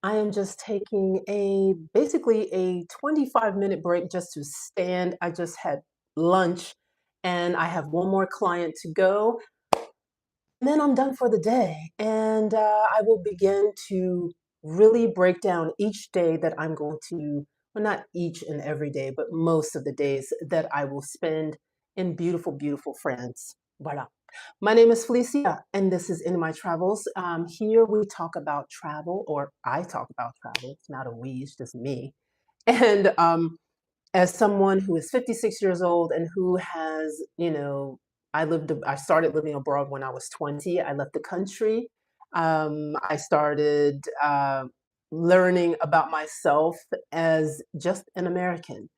I am just taking a basically a 25-minute break just to stand. I just had lunch and I have one more client to go, and then I'm done for the day. And I will begin to really break down each day that I'm going to, well, not each and every day, but most of the days that I will spend in beautiful, beautiful France. Voila. My name is Felicia, and this is In My Travels. Here we talk about travel, or I talk about travel. It's not a we, it's just me. And as someone who is 56 years old and who has, I started living abroad when I was 20. I left the country. I started learning about myself as just an American.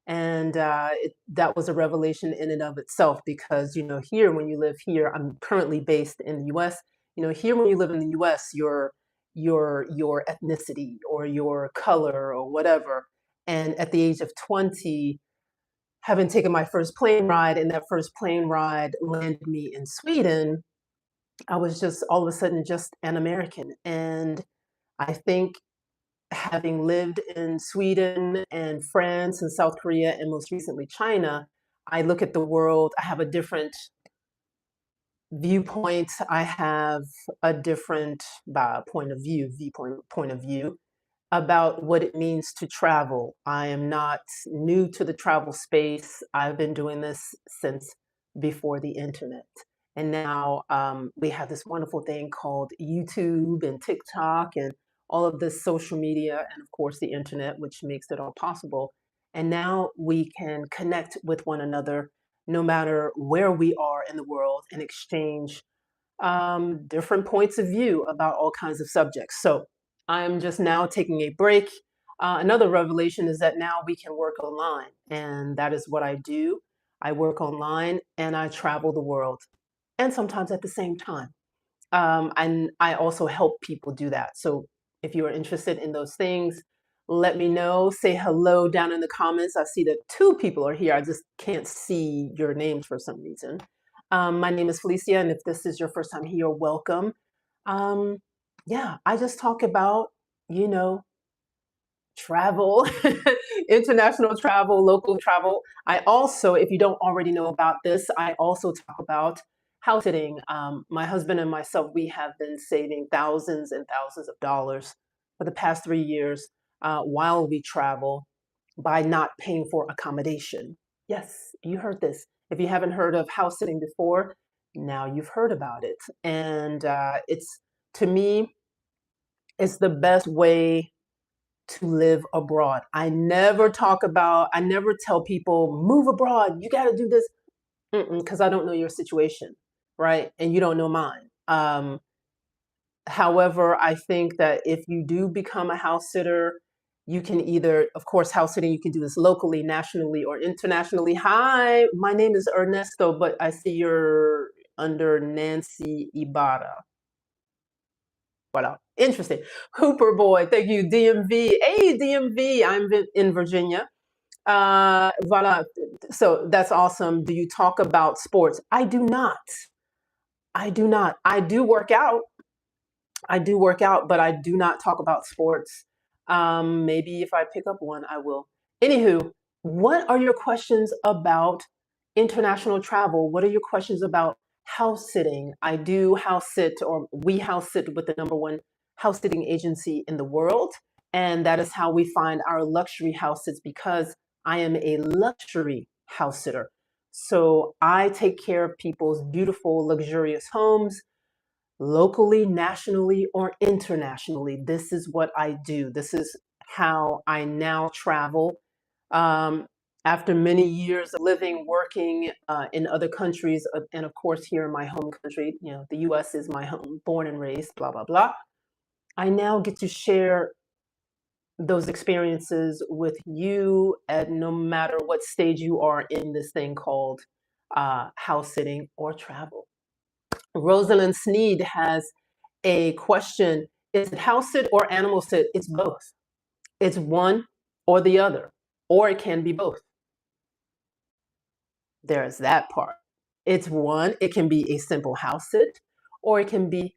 And that was a revelation in and of itself because, here, when you live here, I'm currently based in the US. Here, when you live in the US, your ethnicity or your color or whatever, and at the age of 20, having taken my first plane ride, and that first plane ride landed me in Sweden, I was just all of a sudden just an American. And I think having lived in Sweden and France and South Korea and most recently China, I look at the world, I have a different viewpoint, I have a different point of view about what it means to travel. I am not new to the travel space. I've been doing this since before the internet. And now we have this wonderful thing called YouTube and TikTok and all of this social media, and of course the internet, which makes it all possible. And now we can connect with one another no matter where we are in the world and exchange different points of view about all kinds of subjects. So I'm just now taking a break. Another revelation is that now we can work online, and that is what I do. I work online and I travel the world, and sometimes at the same time. And I also help people do that. So if you are interested in those things, let me know. Say hello down in the comments. I see that two people are here. I just can't see your names for some reason. My name is Felicia, and if this is your first time here, welcome. Um, yeah, I just talk about, you know, travel, international travel, local travel. I also, if you don't already know about this, I also talk about house sitting. My husband and myself, we have been saving thousands and thousands of dollars for the past 3 years while we travel by not paying for accommodation. Yes, you heard this. If you haven't heard of house sitting before, now you've heard about it. And it's, to me, it's the best way to live abroad. I never tell people, move abroad, you got to do this, because I don't know your situation, right? And you don't know mine. However, I think that if you do become a house sitter, you can either, of course, house sitting, you can do this locally, nationally, or internationally. Hi, my name is Ernesto, but I see you're under Nancy Ibarra. Voilà. Interesting. Hooper Boy, thank you. DMV. Hey, DMV. I'm in Virginia. Voilà. So that's awesome. Do you talk about sports? I do not. I do not. I do work out. I do work out, but I do not talk about sports. Maybe if I pick up one, I will. Anywho, what are your questions about international travel? What are your questions about house sitting? I do house sit, or we house sit with the number one house sitting agency in the world. And that is how we find our luxury house sits because I am a luxury house sitter. So I take care of people's beautiful, luxurious homes locally, nationally, or internationally. This is what I do. This is how I now travel. Um, After many years of living, working in other countries, and of course here in my home country, the US is my home, born and raised, blah, blah, blah. I now get to share those experiences with you at no matter what stage you are in this thing called house sitting or travel. Rosalind Sneed has a question. Is it house sit or animal sit? It's both. It's one or the other, or it can be both. There's that part. It's one, it can be a simple house sit, or it can be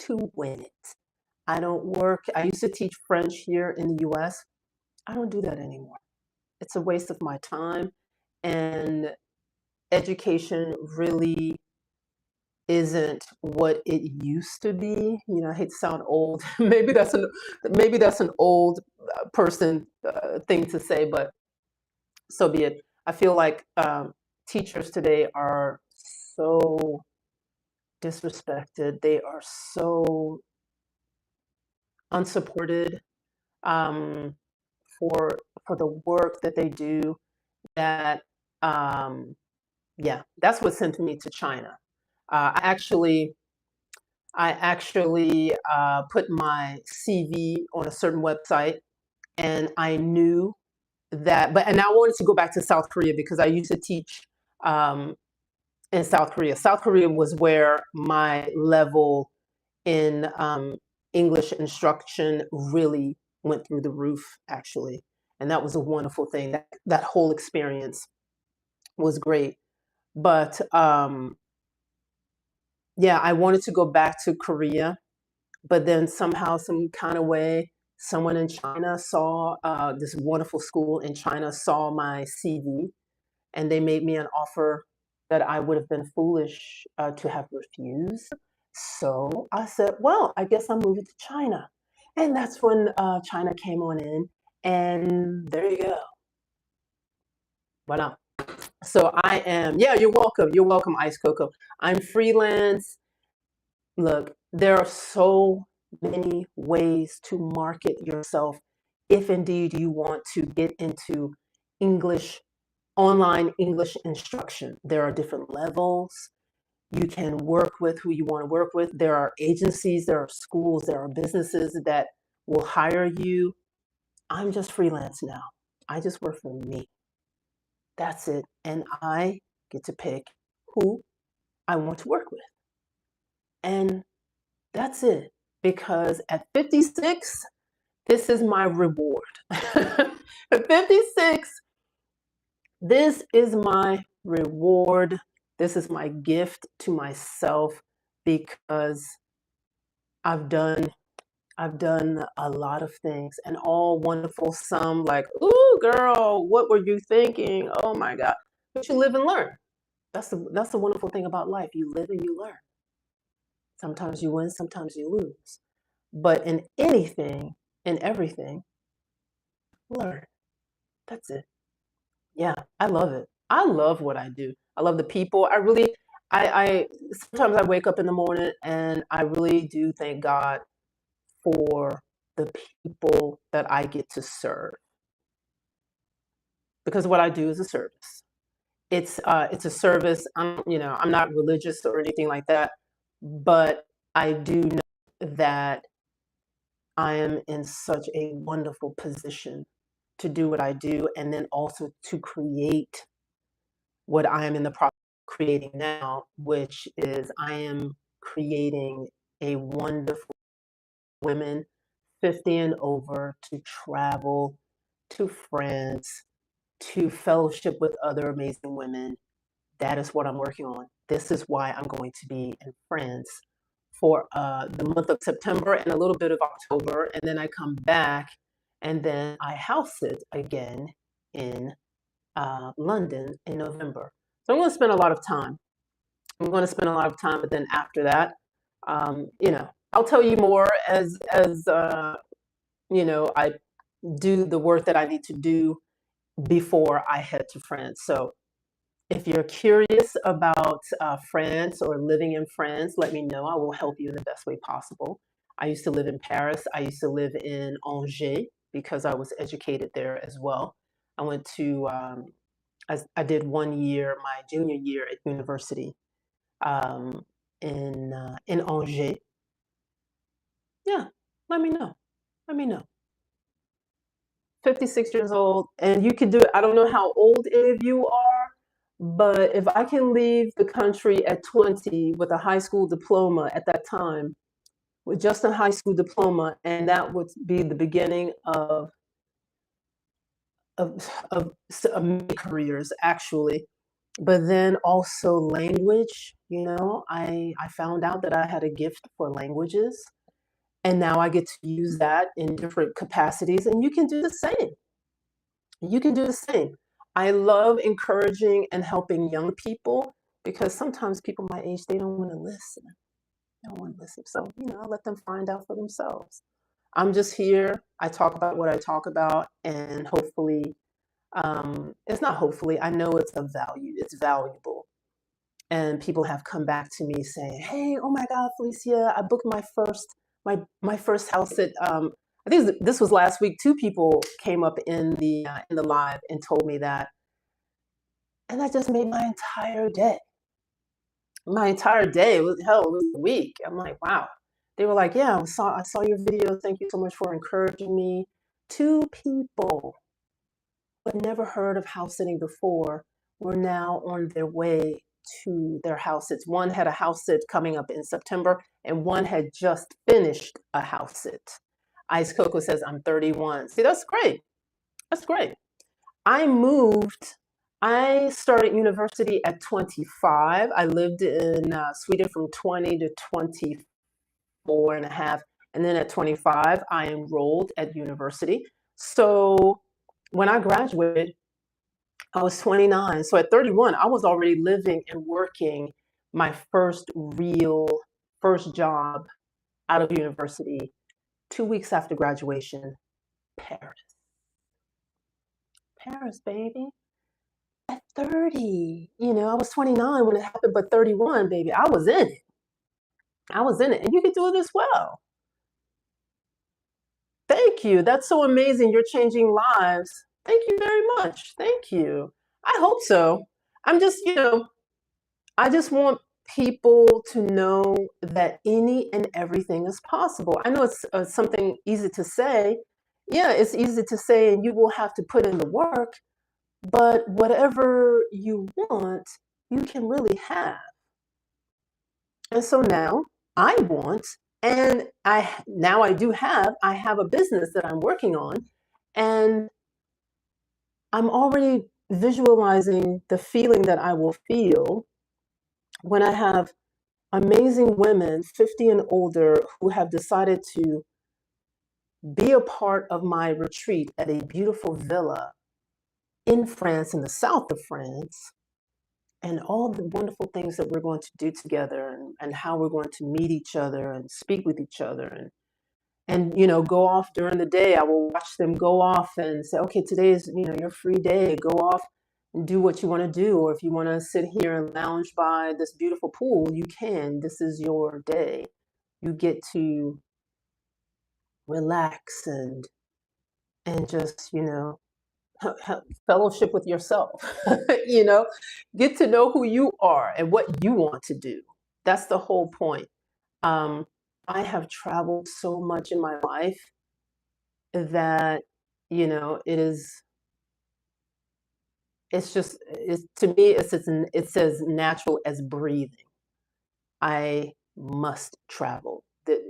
to win it. I don't work. I used to teach French here in the US. I don't do that anymore. It's a waste of my time, and education really isn't what it used to be. You know, I hate to sound old. Maybe that's an old person thing to say, but so be it. I feel like teachers today are so disrespected. They are so unsupported um, for the work that they do. That yeah, that's what sent me to China. I actually put my CV on a certain website, and I knew that. But and I wanted to go back to South Korea because I used to teach um, in South Korea. South Korea was where my level in English instruction really went through the roof, actually, and that was a wonderful thing. That whole experience was great. But yeah, I wanted to go back to Korea, but then somehow, some kind of way, someone in China saw this wonderful school in China saw my CV, and they made me an offer that I would have been foolish to have refused. So I said, well, I guess I'm moving to China. And that's when China came on in, and there you go. Voila. So I am, yeah, you're welcome. You're welcome, Ice Coco. I'm freelance. Look, there are so many ways to market yourself if indeed you want to get into English, online English instruction. There are different levels. You can work with who you want to work with. There are agencies, there are schools, there are businesses that will hire you. I'm just freelance now. I just work for me. That's it. And I get to pick who I want to work with. And that's it. Because at 56, this is my reward. At 56, this is my reward. This is my gift to myself because I've done I've done a lot of things and all wonderful. Some like, ooh, girl, what were you thinking? Oh my God. But you live and learn. That's the wonderful thing about life. You live and you learn. Sometimes you win, sometimes you lose. But in anything and everything, learn. That's it. Yeah, I love it. I love what I do. I love the people. I sometimes I wake up in the morning and I really do thank God for the people that I get to serve because what I do is a service. It's a service. I'm not religious or anything like that, but I do know that I am in such a wonderful position to do what I do and then also to create what I am in the process of creating now, which is I am creating a wonderful women 50 and over to travel to France, to fellowship with other amazing women. That is what I'm working on. This is why I'm going to be in France for the month of September and a little bit of October. And then I come back and then I house sit again in London in November. So I'm going to spend a lot of time. I'm going to spend a lot of time, but then after that, I'll tell you more as I do the work that I need to do before I head to France. So if you're curious about France or living in France, let me know. I will help you in the best way possible. I used to live in Paris. I used to live in Angers because I was educated there as well. I went to, I did 1 year, my junior year at university um, in Angers. Yeah, let me know. Let me know. 56 years old, and you can do it. I don't know how old any of you are, but if I can leave the country at 20 with a high school diploma at that time, with just a high school diploma, and that would be the beginning of many careers, actually. But then also language, you know, I found out that I had a gift for languages, and now I get to use that in different capacities, and you can do the same. You can do the same. I love encouraging and helping young people because sometimes people my age, they don't want to listen. They don't want to listen. So, you know, I let them find out for themselves. I'm just here. I talk about what I talk about, and hopefully, it's not hopefully, I know it's of value. It's valuable. And people have come back to me saying, "Hey, oh my God, Felicia, I booked my first house at I think this was last week. Two people came up in the live and told me that, and that just made my entire day. My entire day it was hell, it was a week. I'm like, wow. They were like, yeah, I saw your video. Thank you so much for encouraging me. Two people but never heard of house sitting before were now on their way to their house sits. One had a house sit coming up in September, and one had just finished a house sit. Ice Coco says, I'm 31. See, that's great. That's great. I moved, I started university at 25. I lived in Sweden from 20 to 24 and a half. And then at 25, I enrolled at university. So when I graduated, I was 29. So at 31, I was already living and working my first job out of university 2 weeks after graduation. Paris. Paris, baby. At 30, you know, I was 29 when it happened, but 31, baby, I was in it. I was in it. And you can do it as well. Thank you. That's so amazing. You're changing lives. Thank you very much. Thank you. I hope so. I'm just, you know, I just want people to know that any and everything is possible. I know it's something easy to say. Yeah, it's easy to say, and you will have to put in the work, but whatever you want, you can really have. And so now I want, and I have a business that I'm working on, and I'm already visualizing the feeling that I will feel when I have amazing women, 50 and older, who have decided to be a part of my retreat at a beautiful villa in France, in the south of France, and all the wonderful things that we're going to do together, and how we're going to meet each other and speak with each other, and you know, go off during the day. I will watch them go off and say, okay, today is, you know, your free day. Go off and do what you want to do. Or if you want to sit here and lounge by this beautiful pool, you can. This is your day. You get to relax and just, you know, fellowship with yourself. You know, get to know who you are and what you want to do. That's the whole point. um, I have traveled so much in my life that, you know, it's just, it's, to me, it's as natural as breathing. I must travel.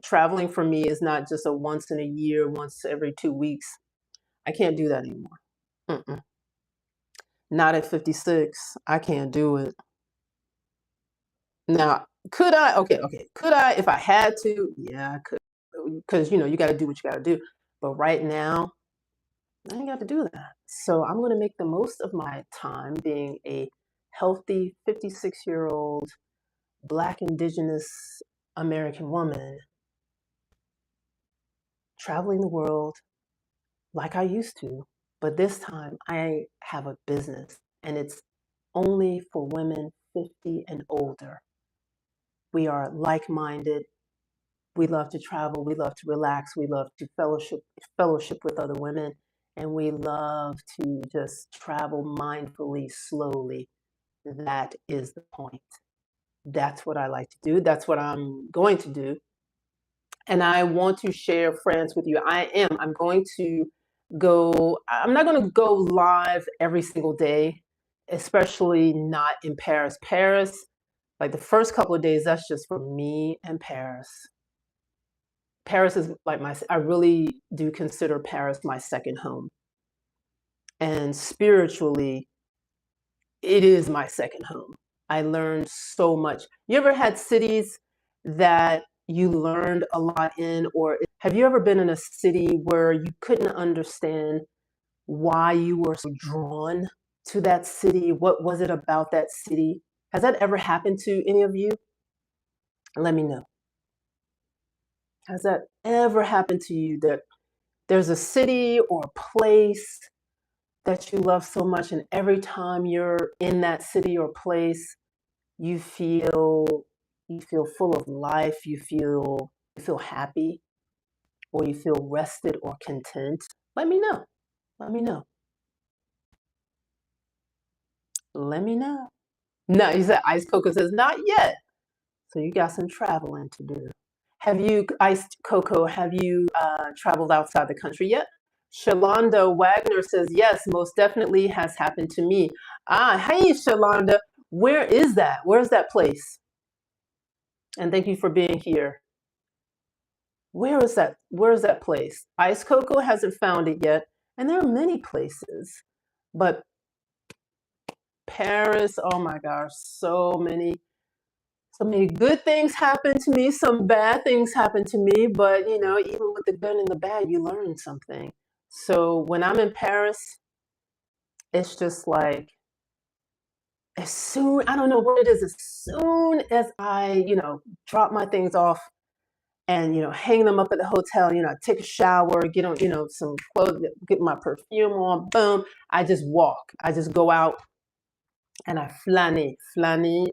Traveling for me is not just a once in a year, once every 2 weeks. I can't do that anymore. Mm-mm. Not at 56. I can't do it. Now, could I? Okay, okay. Could I if I had to? Yeah, I could. Because, you know, you got to do what you got to do. But right now, I ain't got to do that. So I'm going to make the most of my time being a healthy 56-year-old Black Indigenous American woman traveling the world like I used to. But this time I have a business, and it's only for women 50 and older. We are like minded. We love to travel. We love to relax. We love to fellowship with other women. And we love to just travel mindfully, slowly. That is the point. That's what I like to do. That's what I'm going to do. And I want to share France with you. I'm going to I'm not going to go live every single day, especially not in Paris. Paris, like the first couple of days, that's just for me and Paris. Paris is like I really do consider Paris my second home. And spiritually, it is my second home. I learned so much. You ever had cities that you learned a lot in, or have you ever been in a city where you couldn't understand why you were so drawn to that city? What was it about that city? Has that ever happened to any of you? Let me know. Has that ever happened to you that there's a city or a place that you love so much, and every time you're in that city or place, you feel you feel full of life, you feel happy, or you feel rested or content? Let me know. Let me know. Let me know. No, you said Ice Coco says not yet. So you got some traveling to do. Have you, Iced Coco, have you traveled outside the country yet? Shalonda Wagner says, yes, most definitely has happened to me. Ah, hey, Shalonda, where is that? Where's that place? And thank you for being here. Where is that? Where is that place? Ice Coco hasn't found it yet, and there are many places, but Paris, oh my gosh, so many good things happen to me, some bad things happen to me, but you know, even with the good and the bad, you learn something. So when I'm in Paris, it's just like as soon, I don't know what it is, as soon as I, drop my things off and, hang them up at the hotel, I take a shower, get on, some clothes, get my perfume on, boom, I just walk. I just go out and I flâner, Flaner.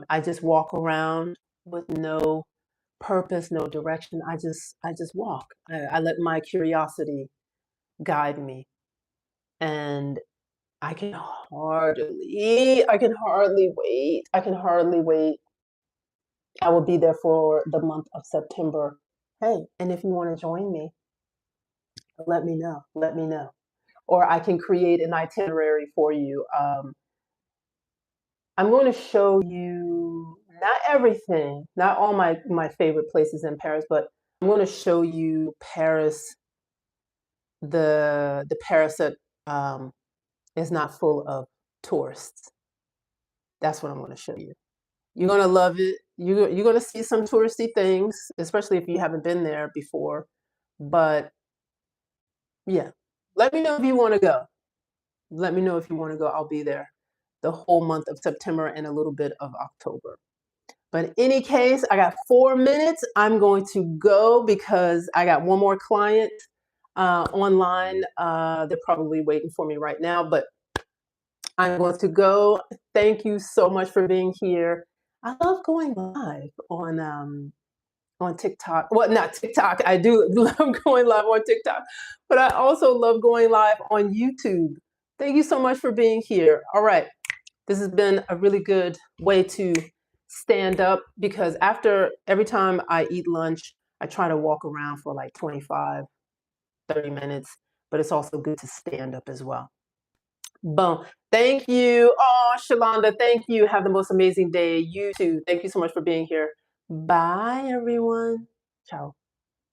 I just walk around with no purpose, no direction. I just walk. I let my curiosity guide me, and I can hardly wait. I can hardly wait. I will be there for the month of September. Hey, and if you want to join me, let me know. Let me know, or I can create an itinerary for you. I'm going to show you not everything, not all my favorite places in Paris, but I'm going to show you Paris, the Paris that is not full of tourists. That's what I'm going to show you. You're going to love it. You're going to see some touristy things, especially if you haven't been there before. But yeah, let me know if you want to go. Let me know if you want to go. I'll be there the whole month of September and a little bit of October. But in any case, I got 4 minutes. I'm going to go because I got one more client online. They're probably waiting for me right now, but I'm going to go. Thank you so much for being here. I love going live on TikTok. Well, not TikTok. I do love going live on TikTok, but I also love going live on YouTube. Thank you so much for being here. All right. This has been a really good way to stand up because after every time I eat lunch, I try to walk around for like 25, 30 minutes, but it's also good to stand up as well. Boom. Thank you. Oh, Shalonda, thank you. Have the most amazing day. You too. Thank you so much for being here. Bye, everyone. Ciao.